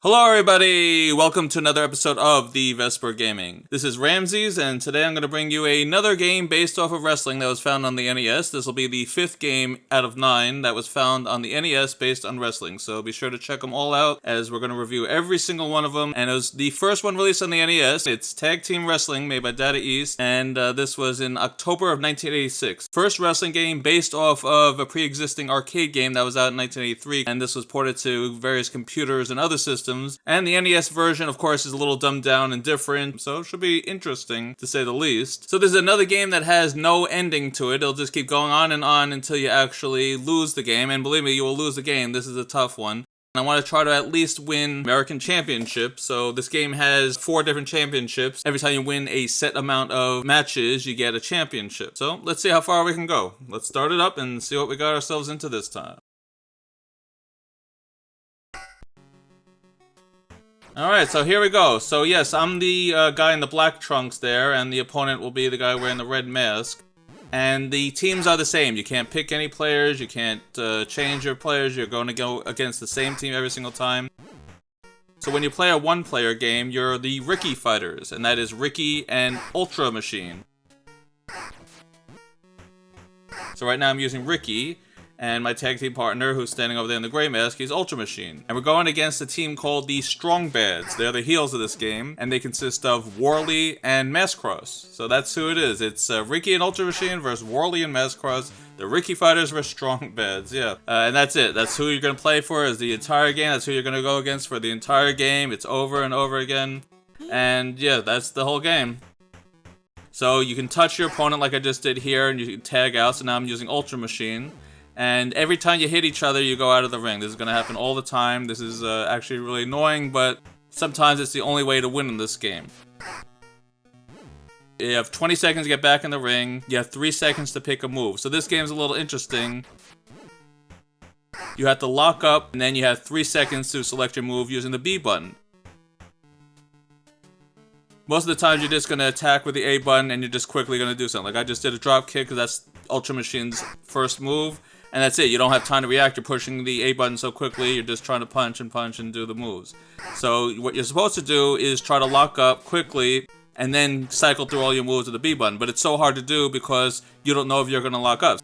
Hello everybody! Welcome to another episode of the Vesper Gaming. This is Ramsis, and today I'm going to bring you another game based off of wrestling that was found on the NES. This will be the 5th game out of 9 that was found on the NES based on wrestling, so be sure to check them all out as we're going to review every single one of them. And it was the first one released on the NES. It's Tag Team Wrestling made by Data East, and this was in October of 1986. First wrestling game based off of a pre-existing arcade game that was out in 1983, and this was ported to various computers and other systems. And the NES version, of course, is a little dumbed down and different, so it should be interesting, to say the least. So there's another game that has no ending to it. It'll just keep going on and on until you actually lose the game, and believe me, you will lose the game. This is a tough one. I want to try to at least win American Championship, so this game has 4 different championships. Every time you win a set amount of matches, you get a championship. So let's see how far we can go. Let's start it up and see what we got ourselves into this time. Alright, so here we go. So yes, I'm the guy in the black trunks there, and the opponent will be the guy wearing the red mask. And the teams are the same. You can't pick any players, you can't change your players, you're going to go against the same team every single time. So when you play a one-player game, you're the Ricky fighters, and that is Ricky and Ultra Machine. So right now I'm using Ricky, and my tag team partner, who's standing over there in the gray mask, he's Ultra Machine. And we're going against a team called the Strong Bads. They're the heels of this game, and they consist of Warley and Mascross. So that's who it is. It's Ricky and Ultra Machine versus Warley and Mascross. The Ricky Fighters versus Strong Bads, yeah. And that's it. That's who you're going to play for as the entire game. That's who you're going to go against for the entire game. It's over and over again. And yeah, that's the whole game. So you can touch your opponent like I just did here, and you can tag out. So now I'm using Ultra Machine. And every time you hit each other, you go out of the ring. This is going to happen all the time. This is actually really annoying, but sometimes it's the only way to win in this game. You have 20 seconds to get back in the ring. You have 3 seconds to pick a move. So this game's a little interesting. You have to lock up, and then you have 3 seconds to select your move using the B button. Most of the times you're just going to attack with the A button, and you're just quickly going to do something. Like I just did a drop kick, because that's Ultra Machine's first move. And that's it. You don't have time to react. You're pushing the A button so quickly. You're just trying to punch and do the moves. So what you're supposed to do is try to lock up quickly and then cycle through all your moves with the B button. But it's so hard to do because you don't know if you're going to lock up.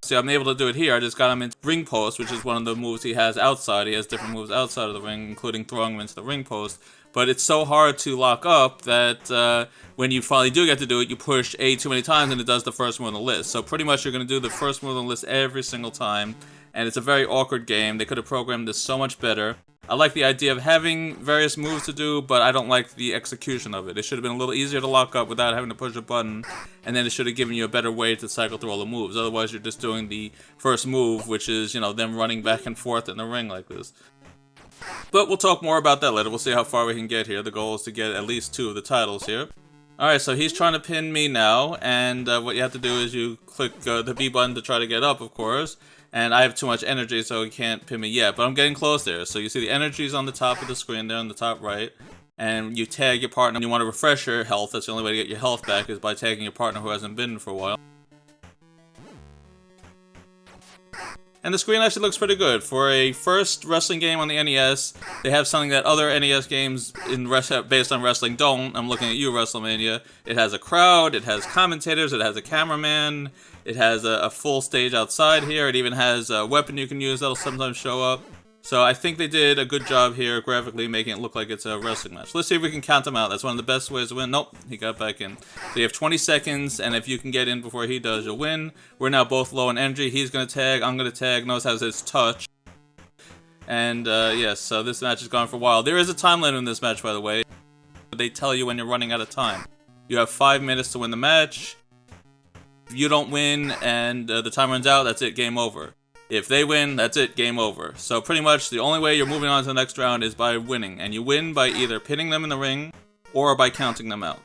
See, I'm able to do it here. I just got him into ring post, which is one of the moves he has outside. He has different moves outside of the ring, including throwing him into the ring post. But it's so hard to lock up that when you finally do get to do it, you push A too many times and it does the first move on the list. So pretty much you're going to do the first move on the list every single time. And it's a very awkward game. They could have programmed this so much better. I like the idea of having various moves to do, but I don't like the execution of it. It should have been a little easier to lock up without having to push a button, and then it should have given you a better way to cycle through all the moves. Otherwise, you're just doing the first move, which is, you know, them running back and forth in the ring like this. But we'll talk more about that later. We'll see how far we can get here. The goal is to get at least 2 of the titles here. Alright, so he's trying to pin me now, and what you have to do is you click the B button to try to get up, of course. And I have too much energy, so he can't pin me yet. But I'm getting close there. So you see the energy is on the top of the screen there on the top right. And you tag your partner. You want to refresh your health. That's the only way to get your health back is by tagging your partner who hasn't been for a while. And the screen actually looks pretty good. For a first wrestling game on the NES, they have something that other NES games based on wrestling don't. I'm looking at you, WrestleMania. It has a crowd, it has commentators, it has a cameraman, it has a full stage outside here, it even has a weapon you can use that'll sometimes show up. So I think they did a good job here graphically making it look like it's a wrestling match. Let's see if we can count them out. That's one of the best ways to win. Nope, he got back in. So you have 20 seconds, and if you can get in before he does, you'll win. We're now both low in energy. He's going to tag, I'm going to tag. Notice how his touch. And yes, so this match has gone for a while. There is a time limit in this match, by the way. They tell you when you're running out of time. You have 5 minutes to win the match. If you don't win and the time runs out, that's it, game over. If they win, that's it, game over. So pretty much the only way you're moving on to the next round is by winning. And you win by either pinning them in the ring or by counting them out.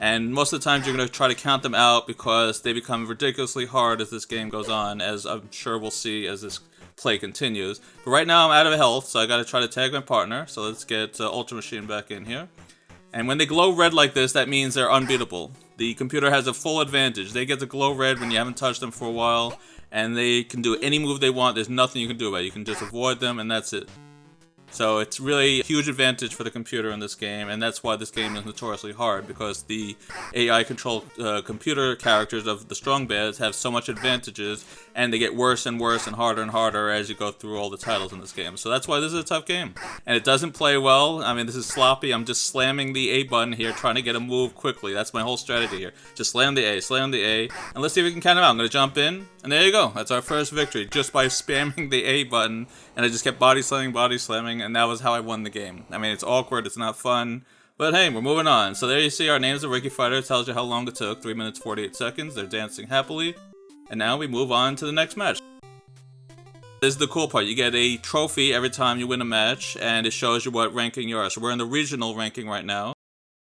And most of the times you're going to try to count them out because they become ridiculously hard as this game goes on, as I'm sure we'll see as this play continues. But right now I'm out of health, so I got to try to tag my partner. So let's get Ultra Machine back in here. And when they glow red like this, that means they're unbeatable. The computer has a full advantage. They get to glow red when you haven't touched them for a while. And they can do any move they want. There's nothing you can do about it. You can just avoid them, and that's it. So it's really a huge advantage for the computer in this game, and that's why this game is notoriously hard, because the AI-controlled computer characters of the strong bads have so much advantages, and they get worse and worse and harder as you go through all the titles in this game. So that's why this is a tough game. And it doesn't play well. I mean, this is sloppy. I'm just slamming the A button here, trying to get a move quickly. That's my whole strategy here. Just slam the A, and let's see if we can count them out. I'm going to jump in, and there you go. That's our first victory, just by spamming the A button, and I just kept body slamming, and that was how I won the game. I mean, it's awkward, it's not fun, but hey, we're moving on. So there you see our names of Ricky Fighter. It tells you how long it took, 3 minutes 48 seconds. They're dancing happily. And now we move on to the next match. This is the cool part. You get a trophy every time you win a match, and it shows you what ranking you are. So we're in the regional ranking right now,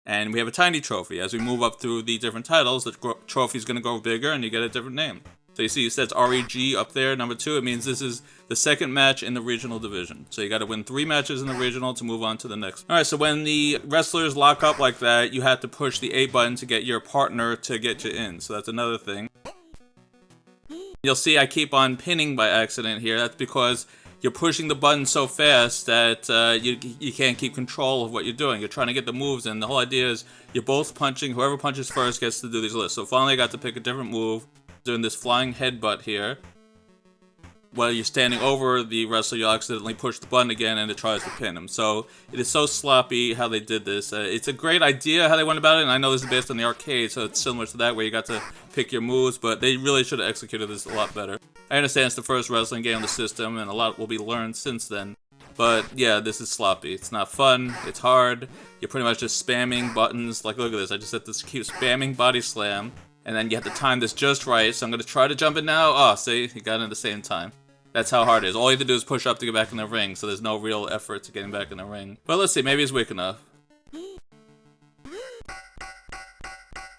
and we have a tiny trophy. As we move up through the different titles, the trophy's going to go bigger, and you get a different name. So you see it says REG up there, number 2. It means this is the second match in the regional division. So you got to win 3 matches in the regional to move on to the next. Alright, so when the wrestlers lock up like that, you have to push the A button to get your partner to get you in. So that's another thing. You'll see I keep on pinning by accident here. That's because you're pushing the button so fast that you can't keep control of what you're doing. You're trying to get the moves in. The whole idea is you're both punching. Whoever punches first gets to do these lists. So finally I got to pick a different move. Doing this flying headbutt here. While you're standing over the wrestler, you'll accidentally push the button again and it tries to pin him. So it is so sloppy how they did this. It's a great idea how they went about it, and I know this is based on the arcade, so it's similar to that where you got to pick your moves, but they really should have executed this a lot better. I understand it's the first wrestling game on the system, and a lot will be learned since then. But yeah, this is sloppy. It's not fun. It's hard. You're pretty much just spamming buttons. Like, look at this. I just have to keep spamming body slam. And then you have to time this just right, so I'm going to try to jump in now. Oh, see? You got it at the same time. That's how hard it is. All you have to do is push up to get back in the ring, so there's no real effort to getting back in the ring. But let's see, maybe it's weak enough.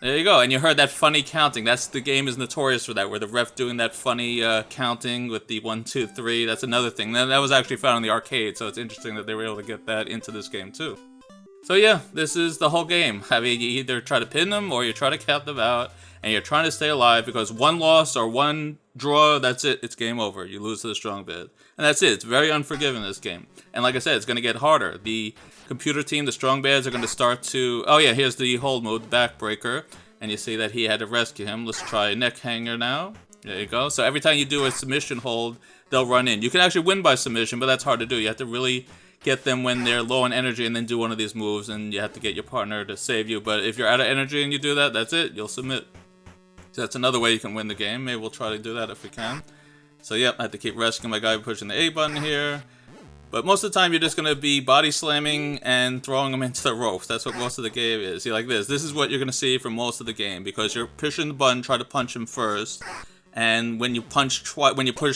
There you go, and you heard that funny counting. The game is notorious for that, where the ref doing that funny counting with the 1, 2, 3. That's another thing. That was actually found in the arcade, so it's interesting that they were able to get that into this game too. So yeah, this is the whole game. I mean, you either try to pin them or you try to count them out, and you're trying to stay alive because one loss or one draw, that's it. It's game over. You lose to the strong bad. And that's it. It's very unforgiving, this game. And like I said, it's going to get harder. The computer team, the strong bads, are going to start to... Oh yeah, here's the hold mode, the backbreaker. And you see that he had to rescue him. Let's try neck hanger now. There you go. So every time you do a submission hold, they'll run in. You can actually win by submission, but that's hard to do. You have to really get them when they're low on energy and then do one of these moves, and you have to get your partner to save you. But if you're out of energy and you do that, that's it. You'll submit. So that's another way you can win the game. Maybe we'll try to do that if we can. So yep, I have to keep rescuing my guy pushing the A button here. But most of the time you're just going to be body slamming and throwing them into the ropes. That's what most of the game is. See, like this. This is what you're going to see for most of the game, because you're pushing the button, try to punch him first. And when you push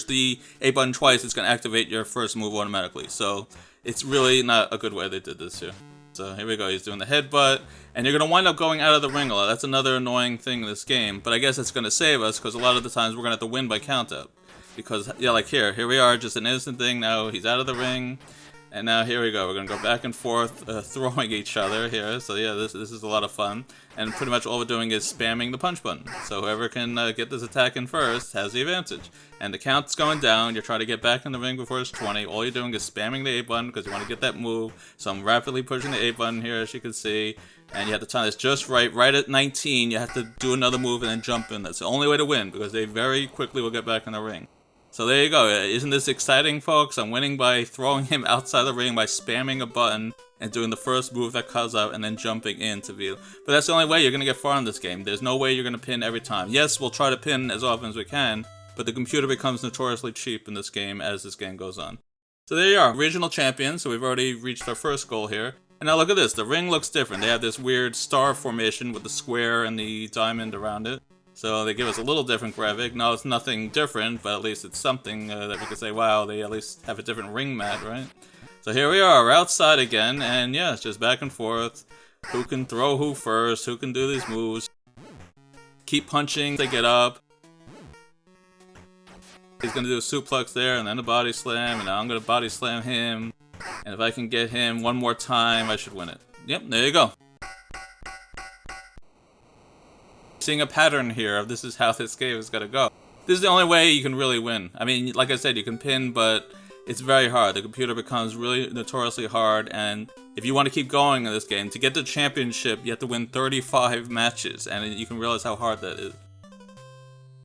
the A button twice, it's going to activate your first move automatically. So it's really not a good way they did this here. So here we go, he's doing the headbutt, and you're going to wind up going out of the ring a lot. That's another annoying thing in this game, but I guess it's going to save us, because a lot of the times we're going to have to win by count up. Because, yeah, like here we are, just an innocent thing. Now he's out of the ring, and now here we go. We're going to go back and forth, throwing each other here. So yeah, this is a lot of fun. And pretty much all we're doing is spamming the punch button. So whoever can get this attack in first has the advantage. And the count's going down. You're trying to get back in the ring before it's 20. All you're doing is spamming the A button because you want to get that move. So I'm rapidly pushing the A button here, as you can see. And you have to time this just right. Right at 19, you have to do another move and then jump in. That's the only way to win, because they very quickly will get back in the ring. So there you go. Isn't this exciting, folks? I'm winning by throwing him outside the ring by spamming a button and doing the first move that comes up and then jumping in to be... But that's the only way you're going to get far in this game. There's no way you're going to pin every time. Yes, we'll try to pin as often as we can, but the computer becomes notoriously cheap in this game as this game goes on. So there you are, regional champions. So we've already reached our first goal here. And now look at this. The ring looks different. They have this weird star formation with the square and the diamond around it. So they give us a little different graphic. No, it's nothing different, but at least it's something that we can say, wow, they at least have a different ring mat, right? So here we are, we're outside again, and yeah, it's just back and forth. Who can throw who first, who can do these moves. Keep punching to get up. He's gonna do a suplex there, and then a body slam, and now I'm gonna body slam him. And if I can get him one more time, I should win it. Yep, there you go. Seeing a pattern here of this is how this game is gonna go. This is the only way you can really win. I mean, like I said, you can pin, but it's very hard. The computer becomes really notoriously hard, and if you want to keep going in this game, to get the championship, you have to win 35 matches, and you can realize how hard that is.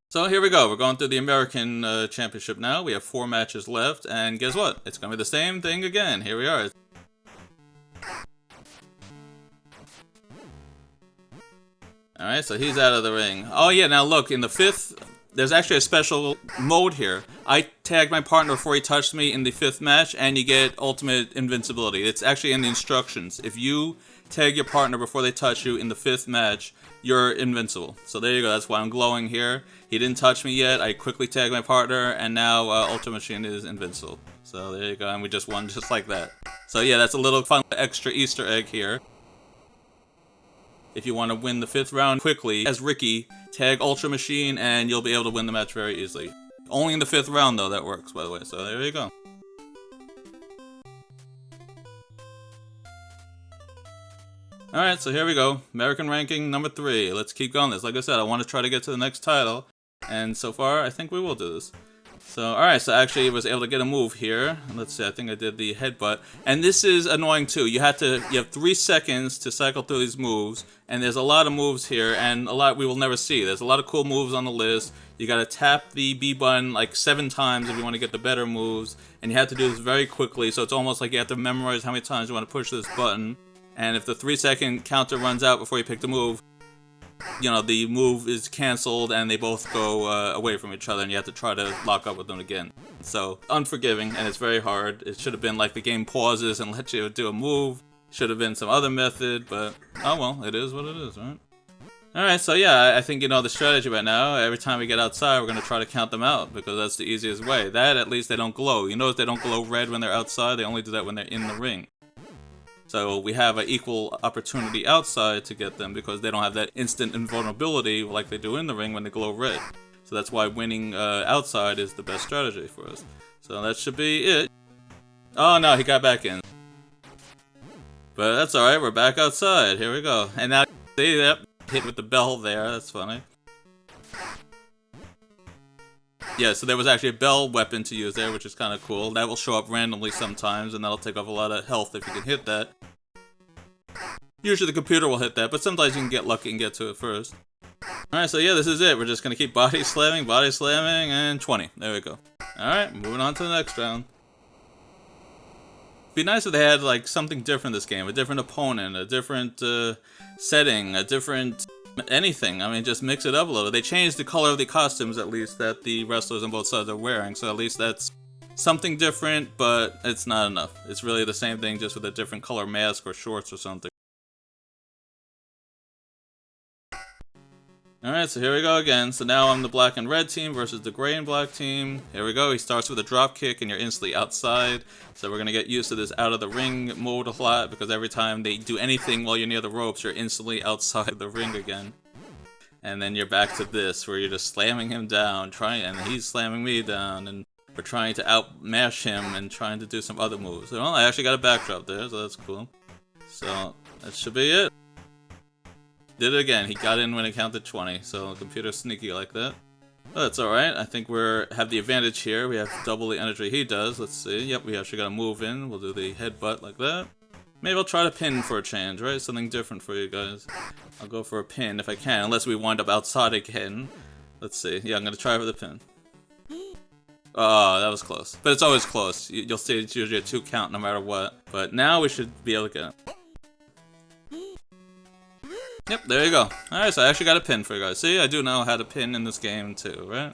So here we go. We're going through the American Championship now. We have 4 matches left, and guess what? It's going to be the same thing again. Here we are. Alright, so he's out of the ring. Oh yeah, now look, in the 5th, there's actually a special mode here. I tagged my partner before he touched me in the 5th match, and you get ultimate invincibility. It's actually in the instructions. If you tag your partner before they touch you in the 5th match, you're invincible. So there you go, that's why I'm glowing here. He didn't touch me yet, I quickly tagged my partner, and now Ultra Machine is invincible. So there you go, and we just won just like that. So yeah, that's a little fun extra Easter egg here. If you want to win the 5th round quickly, as Ricky, tag Ultra Machine and you'll be able to win the match very easily. Only in the 5th round though that works, by the way, so there you go. Alright, so here we go. American ranking number 3. Let's keep going this. Like I said, I want to try to get to the next title, and so far I think we will do this. So, alright, so actually I was able to get a move here. Let's see, I think I did the headbutt. And this is annoying too. You have 3 seconds to cycle through these moves, and there's a lot of moves here, and a lot we will never see. There's a lot of cool moves on the list. You gotta tap the B button like 7 times if you want to get the better moves, and you have to do this very quickly, so it's almost like you have to memorize how many times you want to push this button. And if the 3-second counter runs out before you pick the move, you know, the move is cancelled and they both go away from each other, and you have to try to lock up with them again. So, unforgiving, and it's very hard. It should have been like the game pauses and lets you do a move. Should have been some other method, but oh well, it is what it is, right? Alright, so yeah, I think you know the strategy by now. Every time we get outside, we're going to try to count them out, because that's the easiest way. That, at least, they don't glow. You notice they don't glow red when they're outside, they only do that when they're in the ring. So we have an equal opportunity outside to get them, because they don't have that instant invulnerability like they do in the ring when they glow red. So that's why winning outside is the best strategy for us. So that should be it. Oh no, he got back in. But that's alright, we're back outside. Here we go. And now, see that? Hit with the bell there, that's funny. Yeah, so there was actually a bell weapon to use there, which is kind of cool. That will show up randomly sometimes, and that'll take off a lot of health if you can hit that. Usually the computer will hit that, but sometimes you can get lucky and get to it first. Alright, so yeah, this is it. We're just gonna keep body slamming, and 20. There we go. Alright, moving on to the next round. It'd be nice if they had, like, something different this game. A different opponent, a different setting, a different anything. I mean, just mix it up a little. They changed the color of the costumes, at least, that the wrestlers on both sides are wearing, so at least that's something different, but it's not enough. It's really the same thing, just with a different color mask or shorts or something. Alright, so here we go again. So now I'm the black and red team versus the gray and black team. Here we go. He starts with a drop kick and you're instantly outside. So we're going to get used to this out of the ring mode a lot, because every time they do anything while you're near the ropes, you're instantly outside the ring again. And then you're back to this, where you're just slamming him down, and he's slamming me down, and we're trying to outmash him and trying to do some other moves. Well, I actually got a backdrop there, so that's cool. So that should be it. Did it again. He got in when it counted 20, so the computer's sneaky like that. But that's alright. I think we have the advantage here. We have double the energy he does. Let's see. Yep, we actually got to move in. We'll do the headbutt like that. Maybe I'll try to pin for a change, right? Something different for you guys. I'll go for a pin if I can, unless we wind up outside again. Let's see. Yeah, I'm going to try for the pin. Oh, that was close. But it's always close. You'll see it's usually a 2 count no matter what. But now we should be able to get it. Yep, there you go. Alright, so I actually got a pin for you guys. See, I do know how to pin in this game too, right?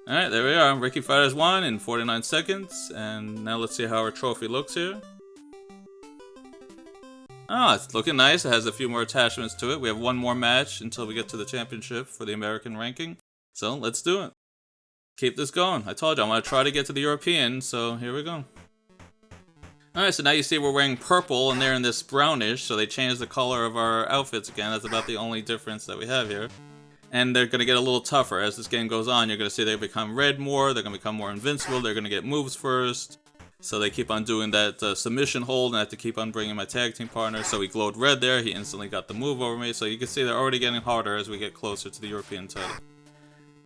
Alright, there we are. Ricky Fighters won in 49 seconds. And now let's see how our trophy looks here. Oh, it's looking nice. It has a few more attachments to it. We have one more match until we get to the championship for the American ranking. So, let's do it. Keep this going. I told you, I'm going to try to get to the European, so here we go. Alright, so now you see we're wearing purple and they're in this brownish, so they changed the color of our outfits again. That's about the only difference that we have here. And they're going to get a little tougher as this game goes on. You're going to see they become red more, they're going to become more invincible, they're going to get moves first. So they keep on doing that submission hold, and I have to keep on bringing my tag team partner. So he glowed red there, he instantly got the move over me. So you can see they're already getting harder as we get closer to the European title.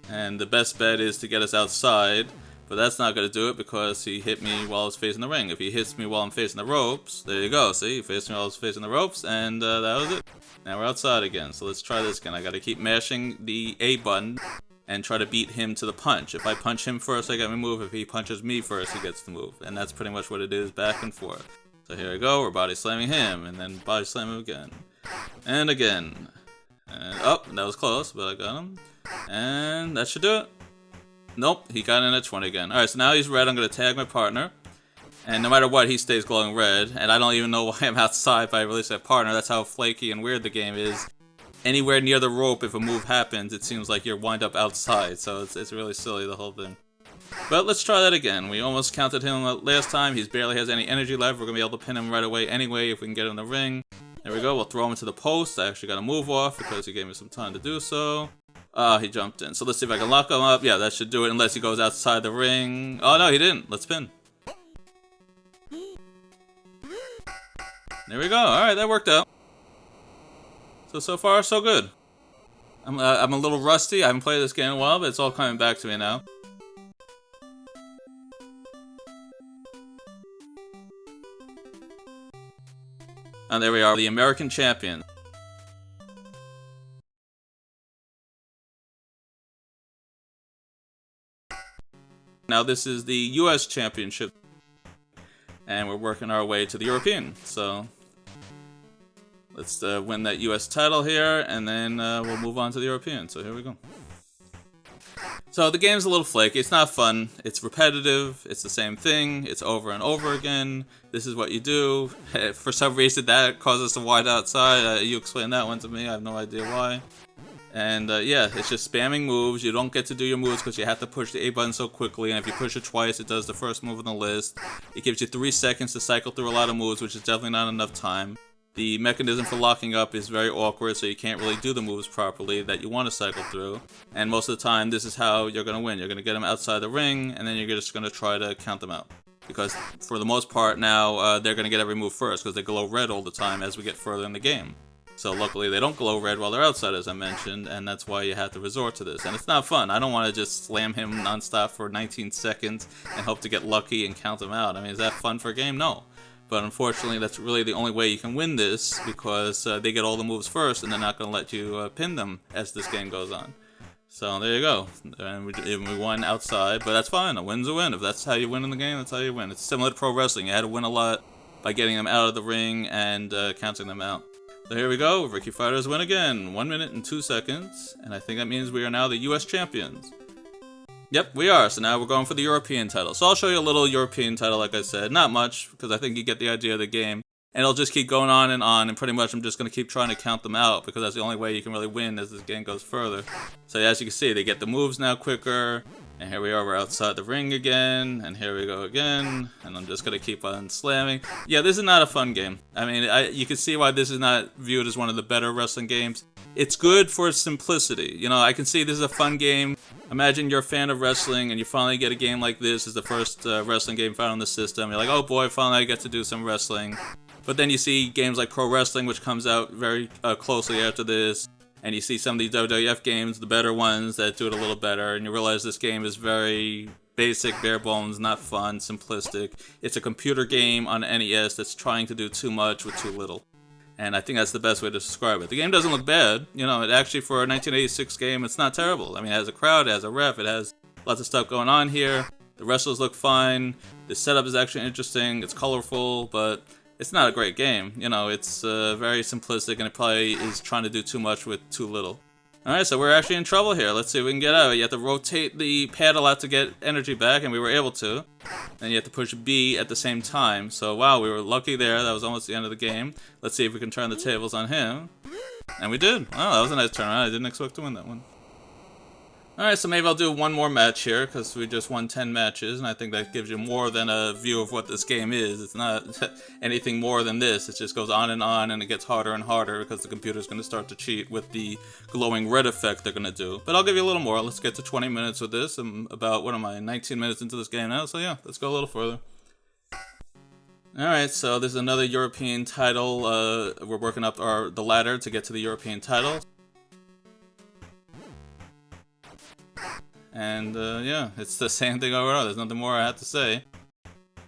And the best bet is to get us outside, but that's not going to do it because he hit me while I was facing the ring. If he hits me while I'm facing the ropes, there you go, see? He faced me while I was facing the ropes, and that was it. Now we're outside again, so let's try this again. I got to keep mashing the A button and try to beat him to the punch. If I punch him first, I get my move. If he punches me first, he gets the move. And that's pretty much what it is, back and forth. So here we go, we're body slamming him, and then body slam him again. And again. And, oh, that was close, but I got him. And that should do it. Nope, he got in at 20 again. Alright, so now he's red, I'm going to tag my partner. And no matter what, he stays glowing red. And I don't even know why I'm outside, but I release that partner. That's how flaky and weird the game is. Anywhere near the rope, if a move happens, it seems like you're wind up outside. So it's really silly, the whole thing. But let's try that again. We almost counted him last time. He barely has any energy left. We're going to be able to pin him right away anyway if we can get him in the ring. There we go. We'll throw him into the post. I actually got a move off because he gave me some time to do so. He jumped in. So let's see if I can lock him up. Yeah, that should do it unless he goes outside the ring. Oh, no, he didn't. Let's pin. There we go. Alright, that worked out. So far, so good. I'm a little rusty. I haven't played this game in a while, but it's all coming back to me now. And there we are, the American champion. Now this is the US championship. And we're working our way to the European. So let's win that US title here, and then we'll move on to the European. So here we go. So the game's a little flaky. It's not fun. It's repetitive. It's the same thing. It's over and over again. This is what you do. For some reason, that causes us to wind outside. You explain that one to me. I have no idea why. And yeah, it's just spamming moves. You don't get to do your moves because you have to push the A button so quickly. And if you push it twice, it does the first move on the list. It gives you 3 seconds to cycle through a lot of moves, which is definitely not enough time. The mechanism for locking up is very awkward, so you can't really do the moves properly that you want to cycle through. And most of the time, this is how you're going to win. You're going to get them outside the ring, and then you're just going to try to count them out. Because for the most part now, they're going to get every move first, because they glow red all the time as we get further in the game. So luckily they don't glow red while they're outside, as I mentioned, and that's why you have to resort to this. And it's not fun. I don't want to just slam him nonstop for 19 seconds and hope to get lucky and count him out. I mean, is that fun for a game? No. But unfortunately, that's really the only way you can win this, because they get all the moves first, and they're not going to let you pin them as this game goes on. So there you go. And we won outside, but that's fine. A win's a win. If that's how you win in the game, that's how you win. It's similar to pro wrestling. You had to win a lot by getting them out of the ring and counting them out. So here we go. Ricky Fighters win again. 1 minute and 2 seconds. And I think that means we are now the US champions. Yep, we are. So now we're going for the European title. So I'll show you a little European title, like I said. Not much, because I think you get the idea of the game. And it'll just keep going on, and pretty much I'm just going to keep trying to count them out, because that's the only way you can really win as this game goes further. So as you can see, they get the moves now quicker. And here we are, we're outside the ring again, and here we go again, and I'm just going to keep on slamming. Yeah, this is not a fun game. I mean, you can see why this is not viewed as one of the better wrestling games. It's good for its simplicity. You know, I can see this is a fun game. Imagine you're a fan of wrestling, and you finally get a game like this. It's the first wrestling game found on the system. You're like, oh boy, finally I get to do some wrestling. But then you see games like Pro Wrestling, which comes out very closely after this. And you see some of these WWF games, the better ones, that do it a little better. And you realize this game is very basic, bare bones, not fun, simplistic. It's a computer game on NES that's trying to do too much with too little. And I think that's the best way to describe it. The game doesn't look bad. You know, it actually, for a 1986 game, it's not terrible. I mean, it has a crowd, it has a ref, it has lots of stuff going on here. The wrestlers look fine. The setup is actually interesting. It's colorful, but it's not a great game. You know, it's very simplistic, and it probably is trying to do too much with too little. Alright, so we're actually in trouble here. Let's see if we can get out of it. You have to rotate the paddle out to get energy back, and we were able to. And you have to push B at the same time. So, wow, we were lucky there. That was almost the end of the game. Let's see if we can turn the tables on him. And we did. Oh, that was a nice turnaround. I didn't expect to win that one. Alright, so maybe I'll do one more match here, because we just won 10 matches, and I think that gives you more than a view of what this game is. It's not anything more than this. It just goes on, and it gets harder and harder, because the computer's going to start to cheat with the glowing red effect they're going to do. But I'll give you a little more. Let's get to 20 minutes with this. I'm about, 19 minutes into this game now, so yeah, let's go a little further. Alright, so this is another European title. We're working up the ladder to get to the European title. And yeah, it's the same thing overall. There's nothing more I have to say.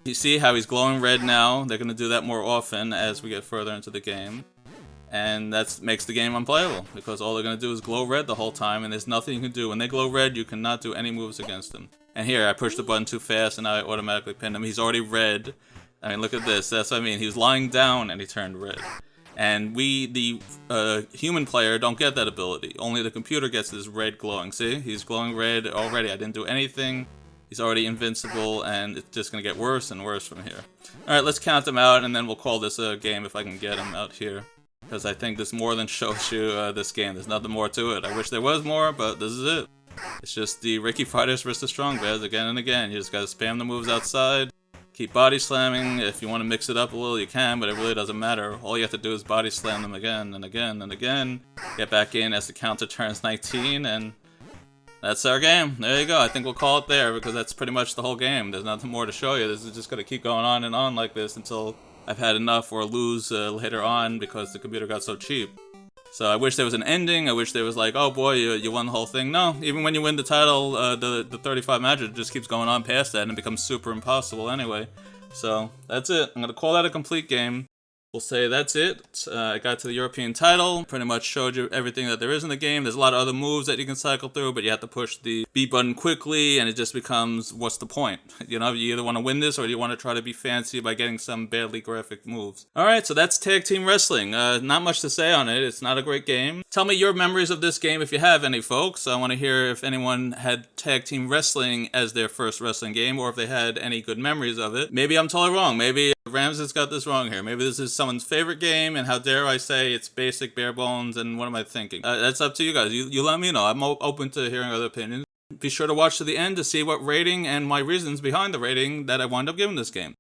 You see how he's glowing red now? They're going to do that more often as we get further into the game. And that makes the game unplayable, because all they're going to do is glow red the whole time, and there's nothing you can do. When they glow red, you cannot do any moves against them. And here, I pushed the button too fast, and now I automatically pinned him. He's already red. I mean, look at this. That's what I mean. He was lying down, and he turned red. And we, the human player, don't get that ability. Only the computer gets this red glowing. See? He's glowing red already. I didn't do anything. He's already invincible, and it's just going to get worse and worse from here. Alright, let's count them out, and then we'll call this a game if I can get him out here. Because I think this more than shows you this game. There's nothing more to it. I wish there was more, but this is it. It's just the Ricky Fighters versus Strong Bears again and again. You just gotta spam the moves outside. Keep body slamming. If you want to mix it up a little, you can, but it really doesn't matter. All you have to do is body slam them again and again and again. Get back in as the counter turns 19, and that's our game. There you go. I think we'll call it there, because that's pretty much the whole game. There's nothing more to show you. This is just gonna keep going on and on like this until I've had enough or lose later on because the computer got so cheap. So I wish there was an ending. I wish there was like, oh boy, you won the whole thing. No, even when you win the title, the 35 matches, it just keeps going on past that, and it becomes super impossible anyway. So that's it. I'm going to call that a complete game. We'll say that's it. I got to the European title, pretty much showed you everything that there is in the game. There's a lot of other moves that you can cycle through, but you have to push the B button quickly, and it just becomes, what's the point? You know, you either want to win this, or you want to try to be fancy by getting some badly graphic moves. Alright, so that's Tag Team Wrestling. Not much to say on it. It's not a great game. Tell me your memories of this game if you have any, folks. I want to hear if anyone had Tag Team Wrestling as their first wrestling game, or if they had any good memories of it. Maybe I'm totally wrong. Maybe Ramsis got this wrong here. Maybe this is someone's favorite game, and how dare I say it's basic, bare bones, and what am I thinking? That's up to you guys. You let me know. I'm open to hearing other opinions. Be sure to watch to the end to see what rating and my reasons behind the rating that I wound up giving this game.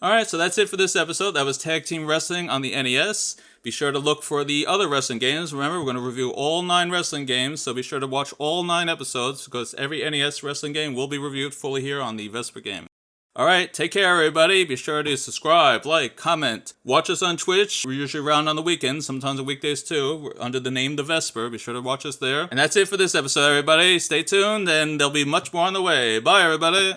Alright, so that's it for this episode. That was Tag Team Wrestling on the NES. Be sure to look for the other wrestling games. Remember, we're going to review all 9 wrestling games, so be sure to watch all 9 episodes, because every NES wrestling game will be reviewed fully here on the Vesper Game. Alright, take care everybody. Be sure to subscribe, like, comment. Watch us on Twitch. We're usually around on the weekends, sometimes on weekdays too. We're under the name The Vesper. Be sure to watch us there. And that's it for this episode, everybody. Stay tuned, and there'll be much more on the way. Bye, everybody.